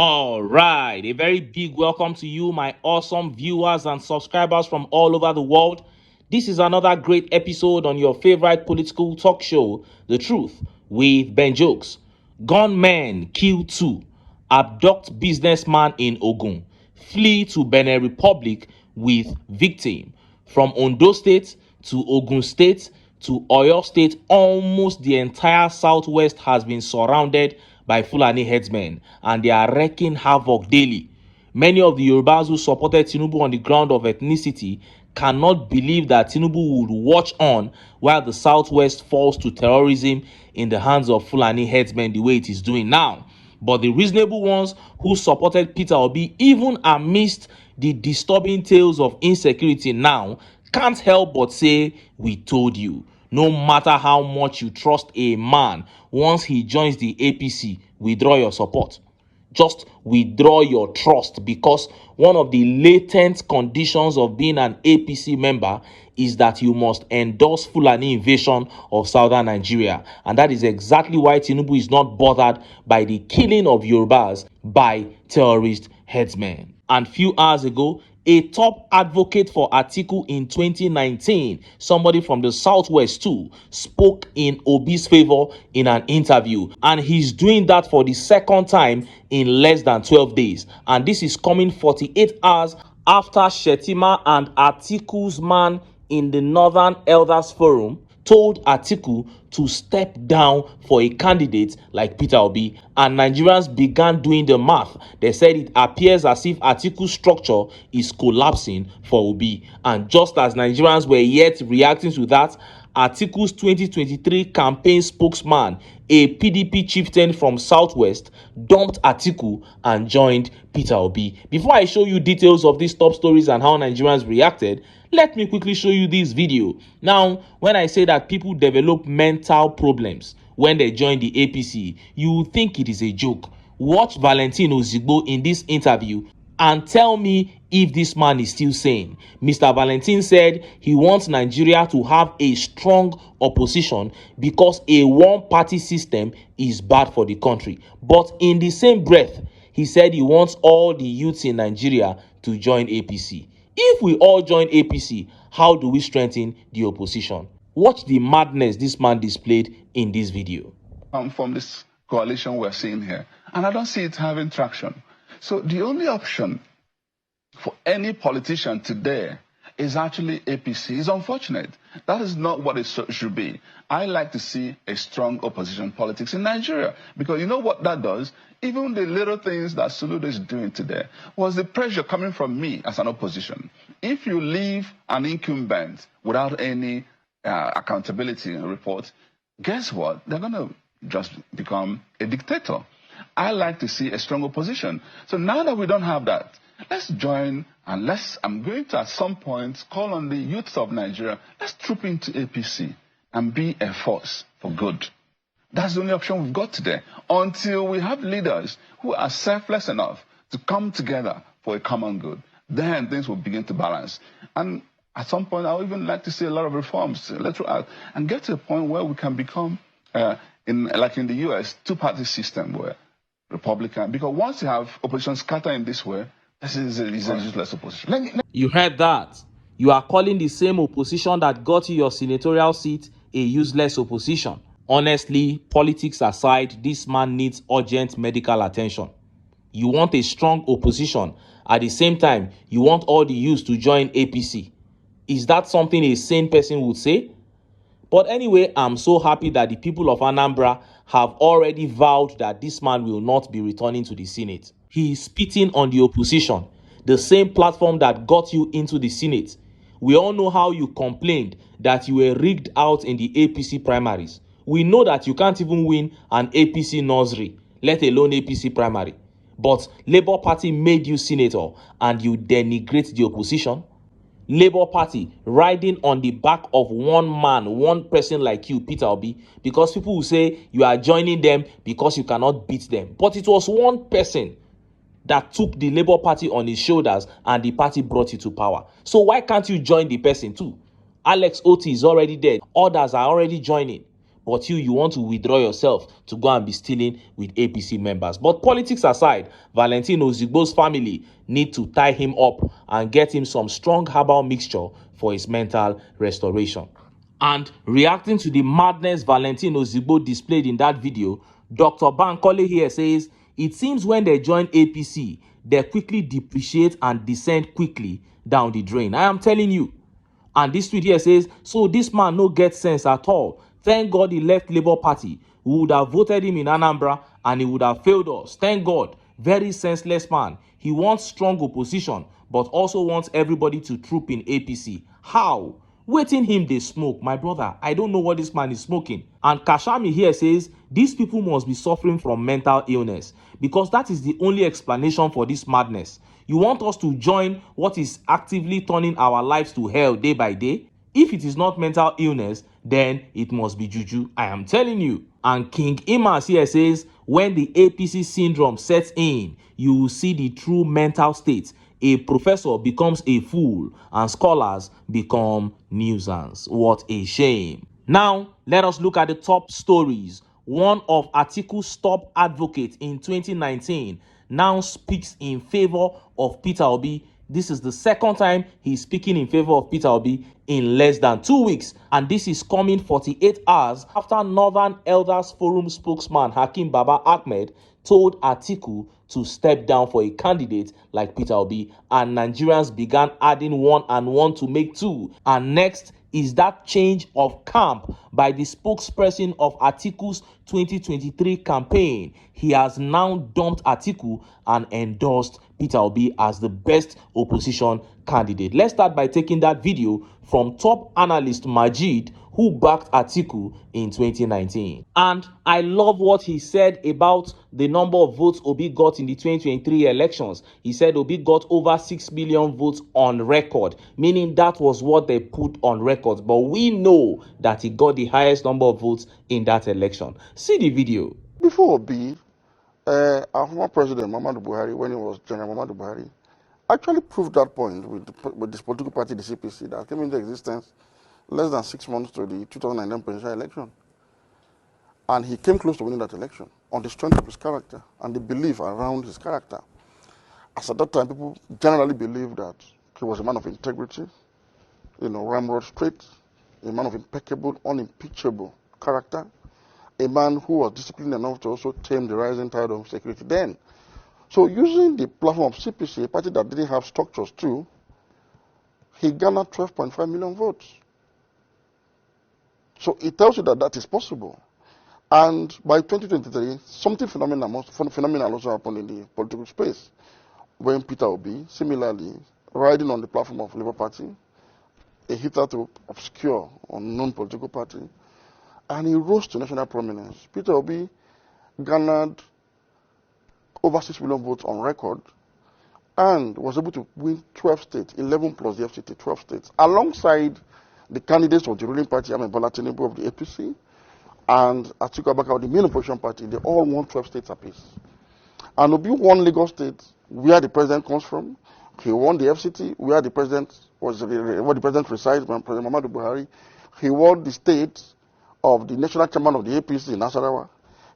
All right, a very big welcome to you, my awesome viewers and subscribers from all over the world. This is another great episode on your favorite political talk show, The Truth, with Ben Jokes. Gunmen kill two, abduct businessman in Ogun, flee to Benin Republic with victim. From Ondo State to Ogun State to Oyo State, almost the entire southwest has been surrounded by Fulani headsmen, and they are wreaking havoc daily. Many of the Yorubas who supported Tinubu on the ground of ethnicity cannot believe that Tinubu would watch on while the southwest falls to terrorism in the hands of Fulani headsmen the way it is doing now. But the reasonable ones who supported Peter Obi, even amidst the disturbing tales of insecurity now, can't help but say, "We told you." No matter how much you trust a man, once he joins the APC, withdraw your support. Just withdraw your trust, because one of the latent conditions of being an APC member is that you must endorse Fulani invasion of southern Nigeria. And that is exactly why Tinubu is not bothered by the killing of Yorubas by terrorist headsmen. And few hours ago, a top advocate for ATIKU in 2019, somebody from the southwest too, spoke in Obi's favor in an interview, and he's doing that for the second time in less than 12 days. And this is coming 48 hours after Shettima and ATIKU's man in the Northern Elders Forum told ATIKU to step down for a candidate like Peter Obi, and Nigerians began doing the math. They said it appears as if ATIKU's structure is collapsing for Obi. And just as Nigerians were yet reacting to that, ATIKU's 2023 campaign spokesman, a PDP chieftain from Southwest, dumped ATIKU and joined Peter Obi. Before I show you details of these top stories and how Nigerians reacted, let me quickly show you this video. Now, when I say that people develop mental problems when they join the APC, you think it is a joke. Watch Valentine Ozigbo in this interview and tell me if this man is still sane. Mr. Valentine said he wants Nigeria to have a strong opposition because a one-party system is bad for the country. But in the same breath, he said he wants all the youths in Nigeria to join APC. If we all join APC, how do we strengthen the opposition? Watch the madness this man displayed in this video. From this coalition we're seeing here, and I don't see it having traction. So the only option for any politician today is actually APC. It's unfortunate. That is not what it should be. I like to see a strong opposition politics in Nigeria, because you know what that does? Even the little things that Soludo is doing today was the pressure coming from me as an opposition. If you leave an incumbent without any accountability and report, guess what? They're going to just become a dictator. I like to see a strong opposition. So now that we don't have that, let's join, and I'm going to at some point call on the youths of Nigeria, let's troop into APC and be a force for good. That's the only option we've got today, until we have leaders who are selfless enough to come together for a common good. Then things will begin to balance. And at some point, I would even like to see a lot of reforms, and get to a point where we can become, like in the US, two-party system where Republican, because once you have opposition scatter in this way, this is a useless opposition. You heard that. You are calling the same opposition that got you your senatorial seat a useless opposition. Honestly, politics aside, this man needs urgent medical attention. You want a strong opposition. At the same time, you want all the youths to join APC. Is that something a sane person would say? But anyway, I'm so happy that the people of Anambra have already vowed that this man will not be returning to the Senate. He is spitting on the opposition, the same platform that got you into the Senate. We all know how you complained that you were rigged out in the APC primaries. We know that you can't even win an APC nursery, let alone APC primary. But Labour Party made you senator and you denigrate the opposition? Labour Party riding on the back of one man, one person like you, Peter Obi, because people will say you are joining them because you cannot beat them. But it was one person that took the Labour Party on his shoulders and the party brought you to power. So why can't you join the person too? Alex Otti is already dead. Others are already joining. but you want to withdraw yourself to go and be stealing with APC members. But politics aside, Valentin Ozigbo's family need to tie him up and get him some strong herbal mixture for his mental restoration. And reacting to the madness Valentin Ozigbo displayed in that video, Dr. Bankole here says, it seems when they join APC, they quickly depreciate and descend quickly down the drain. I am telling you. And this tweet here says, so this man no get sense at all. Thank God he left Labour Party. We would have voted him in Anambra and he would have failed us. Thank God. Very senseless man. He wants strong opposition, but also wants everybody to troop in APC. How? Waiting him they smoke. My brother, I don't know what this man is smoking. And Kashami here says, these people must be suffering from mental illness because that is the only explanation for this madness. You want us to join what is actively turning our lives to hell day by day? If it is not mental illness, then it must be juju. I am telling you. And King Imas here says, when the APC syndrome sets in, you will see the true mental state. A professor becomes a fool and scholars become nuisance. What a shame. Now, let us look at the top stories. One of ATIKU's top advocates in 2019 now speaks in favor of Peter Obi. This is the second time he's speaking in favor of Peter Obi in less than 2 weeks. And this is coming 48 hours after Northern Elders Forum spokesman Hakim Baba Ahmed told ATIKU to step down for a candidate like Peter Obi. And Nigerians began adding 1 and 1 to make 2. And next is that change of camp by the spokesperson of ATIKU's 2023 campaign. He has now dumped ATIKU and endorsed Peter Obi as the best opposition candidate. Let's start by taking that video from top analyst Majid, who backed ATIKU in 2019. And I love what he said about the number of votes Obi got in the 2023 elections. He said Obi got over 6 million votes on record, meaning that was what they put on record. But we know that he got the highest number of votes in that election. See the video. Before Obi, our former president, Muhammadu Buhari, when he was General Muhammadu Buhari, actually proved that point with this political party, the CPC, that came into existence less than 6 months to the 2009 presidential election. And he came close to winning that election on the strength of his character and the belief around his character. As at that time, people generally believed that he was a man of integrity, ramrod straight, a man of impeccable, unimpeachable character, a man who was disciplined enough to also tame the rising tide of security then. So using the platform of CPC, a party that didn't have structures too, he garnered 12.5 million votes. So it tells you that that is possible. And by 2023, something phenomenal also happened in the political space, when Peter Obi, similarly, riding on the platform of Labour Party, a hitherto obscure, unknown political party, and he rose to national prominence. Peter Obi garnered over 6 million votes on record and was able to win 12 states, 11 plus the FCT, 12 states, alongside the candidates of the ruling party, Bola Tinubu of the APC, and Atiku Abubakar of the main opposition party. They all won 12 states apiece. And Obi won Lagos State, where the president comes from. He won the FCT, where the president resides, President Muhammadu Buhari. He won the state of the national chairman of the APC in Nasarawa.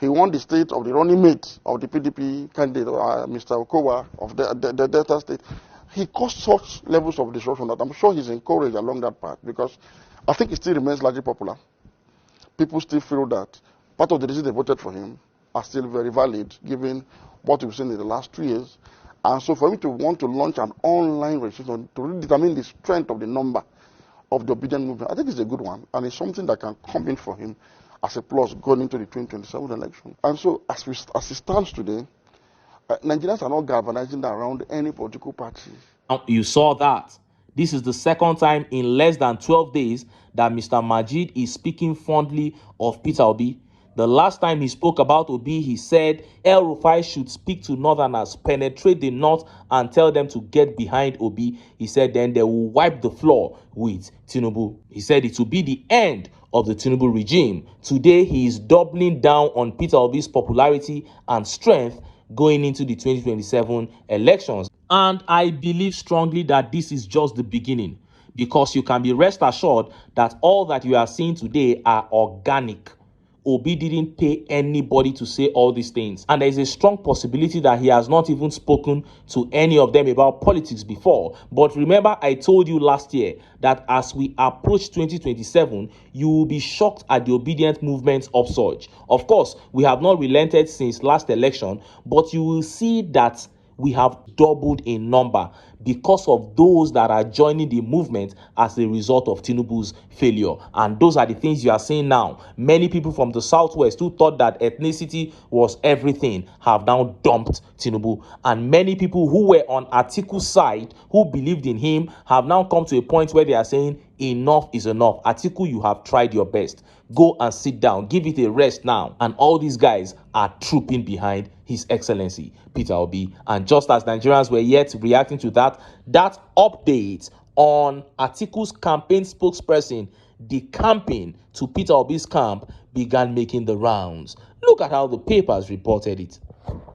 He won the state of the running mate of the PDP candidate, Mr. Okowa of the Delta State. He caused such levels of disruption that I'm sure he's encouraged along that path, because I think he still remains largely popular. People still feel that part of the reasons they voted for him are still very valid, given what we've seen in the last 2 years. And so for him to want to launch an online registration to really determine the strength of the number of the obedient movement, I think it's a good one, and it's something that can come in for him as a plus going into the 2027 election. And so as it stands today, Nigerians are not galvanizing around any political party. You saw that. This is the second time in less than 12 days that Mr. Majid is speaking fondly of Peter Obi. The last time he spoke about Obi, he said El Rufai should speak to Northerners, penetrate the North and tell them to get behind Obi. He said then they will wipe the floor with Tinubu. He said it will be the end of the Tinubu regime. Today, he is doubling down on Peter Obi's popularity and strength going into the 2027 elections. And I believe strongly that this is just the beginning, because you can be rest assured that all that you are seeing today are organic. Obi didn't pay anybody to say all these things. And there is a strong possibility that he has not even spoken to any of them about politics before. But remember, I told you last year that as we approach 2027, you will be shocked at the obedient movements upsurge. Of course, we have not relented since last election, but you will see that we have doubled in number because of those that are joining the movement as a result of Tinubu's failure. And those are the things you are seeing now. Many people from the Southwest who thought that ethnicity was everything have now dumped Tinubu. And many people who were on ATIKU's side, who believed in him, have now come to a point where they are saying, enough is enough. ATIKU, you have tried your best. Go and sit down. Give it a rest now. And all these guys are trooping behind His Excellency Peter Obi. And just as Nigerians were yet reacting to that update on ATIKU's campaign spokesperson decamping to Peter Obi's camp began making the rounds. Look at how the papers reported it.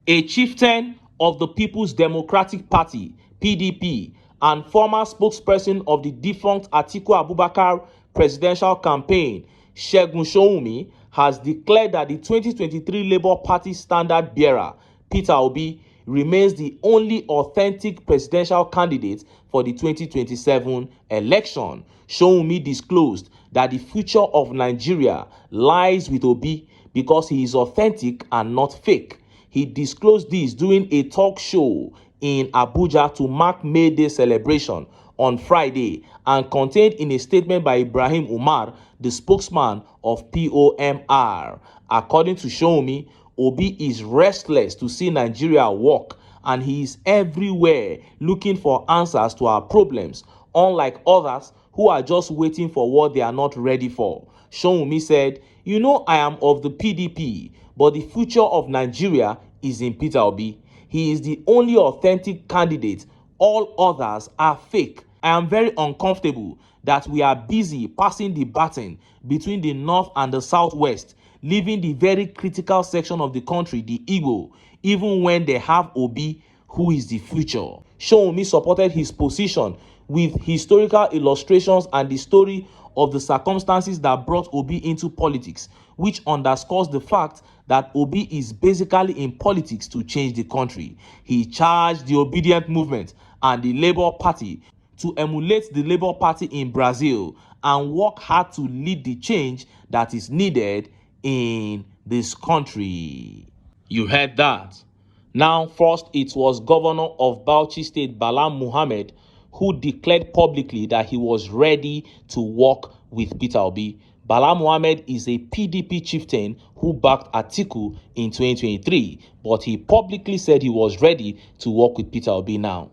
A chieftain of the People's Democratic Party, PDP, and former spokesperson of the defunct Atiku Abubakar presidential campaign, Segun Showunmi, has declared that the 2023 Labour Party standard bearer, Peter Obi, remains the only authentic presidential candidate for the 2027 election. Showunmi disclosed that the future of Nigeria lies with Obi because he is authentic and not fake. He disclosed this during a talk show in Abuja to mark May Day celebration on Friday and contained in a statement by Ibrahim Umar, the spokesman of POMR. According to Showunmi, Obi is restless to see Nigeria work and he is everywhere looking for answers to our problems, unlike others who are just waiting for what they are not ready for. Showunmi said, "You know, I am of the PDP, but the future of Nigeria is in Peter Obi. He is the only authentic candidate. All others are fake. I am very uncomfortable that we are busy passing the baton between the North and the Southwest, leaving the very critical section of the country, the Igbo, even when they have Obi, who is the future." Showunmi supported his position with historical illustrations and the story of the circumstances that brought Obi into politics, which underscores the fact that Obi is basically in politics to change the country. He charged the obedient movement and the Labour Party to emulate the Labour Party in Brazil and work hard to lead the change that is needed in this country. You heard that. Now, first, it was Governor of Bauchi State, Bala Muhammad, who declared publicly that he was ready to work with Peter Obi. Bala Muhammad is a PDP chieftain who backed Atiku in 2023, but he publicly said he was ready to work with Peter Obi now.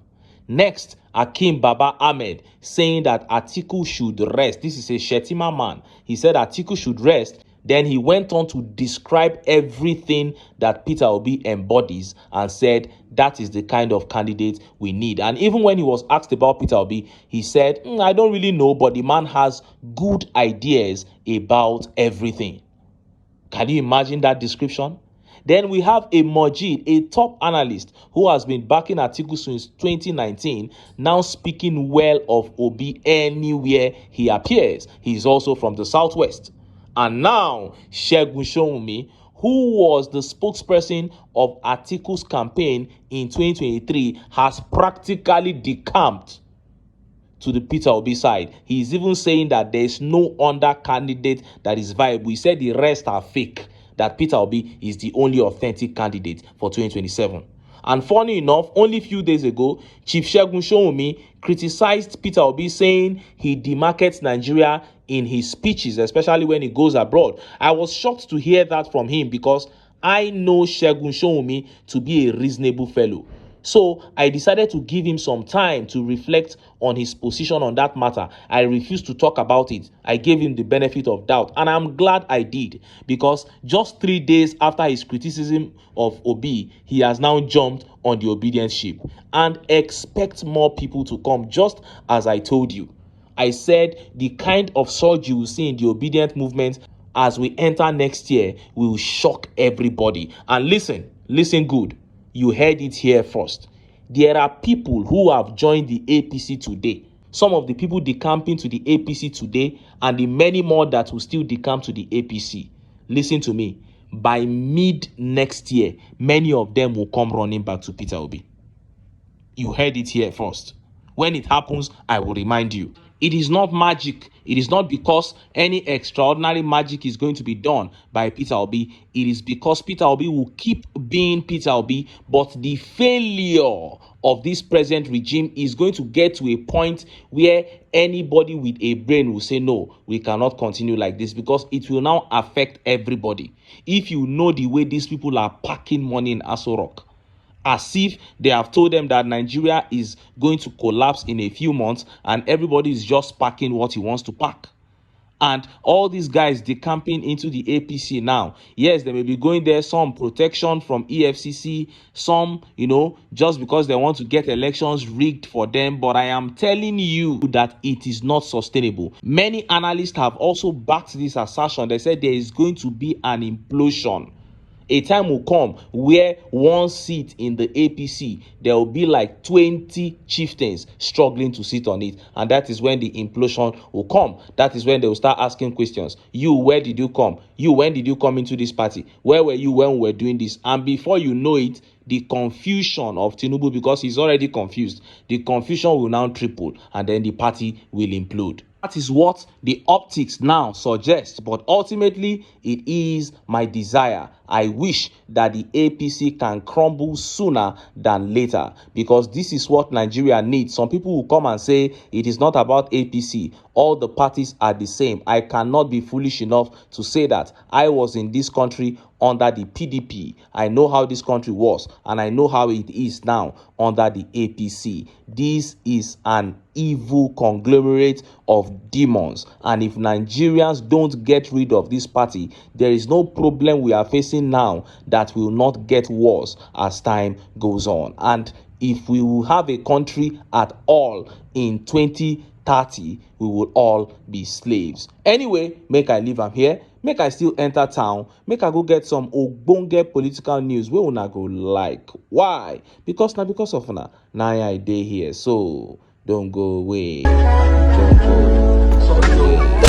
Next, Akim Baba Ahmed saying that Atiku should rest. This is a Shetima man. He said Atiku should rest. Then he went on to describe everything that Peter Obi embodies and said that is the kind of candidate we need. And even when he was asked about Peter Obi, he said, I don't really know, but the man has good ideas about everything. Can you imagine that description? Then we have a Majid, a top analyst who has been backing Atiku since 2019, now speaking well of Obi anywhere he appears. He is also from the Southwest. And now, Segun Showunmi, who was the spokesperson of Atiku's campaign in 2023, has practically decamped to the Peter Obi side. He is even saying that there is no other candidate that is viable. He said the rest are fake, that Peter Obi is the only authentic candidate for 2027. And funny enough, only a few days ago, Chief Segun Showunmi criticized Peter Obi, saying he demarcates Nigeria in his speeches, especially when he goes abroad. I was shocked to hear that from him because I know Segun Showunmi to be a reasonable fellow. So I decided to give him some time to reflect on his position on that matter. I refused to talk about it. I gave him the benefit of doubt, and I'm glad I did, because just 3 days after his criticism of Obi, he has now jumped on the obedience ship. And expect more people to come, just as I told you. I said the kind of surge you will see in the obedient movement as we enter next year will shock everybody. And listen good. You heard it here first. There are people who have joined the APC today. Some of the people decamping to the APC today, and the many more that will still decamp to the APC. listen to me, by mid next year, many of them will come running back to Peter Obi. You heard it here first. When it happens, I will remind you. It is not magic. It is not because any extraordinary magic is going to be done by Peter Obi. It is because Peter Obi will keep being Peter Obi, but the failure of this present regime is going to get to a point where anybody with a brain will say, no, we cannot continue like this, because it will now affect everybody. If you know the way these people are packing money in Aso Rock, as if they have told them that Nigeria is going to collapse in a few months and everybody is just packing what he wants to pack. And all these guys decamping into the APC now. Yes, they may be going there, some protection from EFCC, some, just because they want to get elections rigged for them. But I am telling you that it is not sustainable. Many analysts have also backed this assertion. They said there is going to be an implosion. A time will come where one seat in the APC, there will be like 20 chieftains struggling to sit on it. And that is when the implosion will come. That is when they will start asking questions. You, where did you come? You, when did you come into this party? Where were you when we were doing this? And before you know it, the confusion of Tinubu, because he's already confused, the confusion will now triple and then the party will implode. That is what the optics now suggest, but ultimately it is my desire. I wish that the APC can crumble sooner than later, because this is what Nigeria needs. Some people will come and say it is not about APC. All the parties are the same. I cannot be foolish enough to say that. I was in this country under the PDP. I know how this country was, and I know how it is now under the APC. This is an evil conglomerate of demons, and if Nigerians don't get rid of this party, there is no problem we are facing now that will not get worse as time goes on. And if we will have a country at all in 2030, we will all be slaves. Anyway, make I leave am here. Make I still enter town. Make I go get some ogbonge political news wey una go like. Why? Because of una. Now I dey here. So don't go away. Don't go away.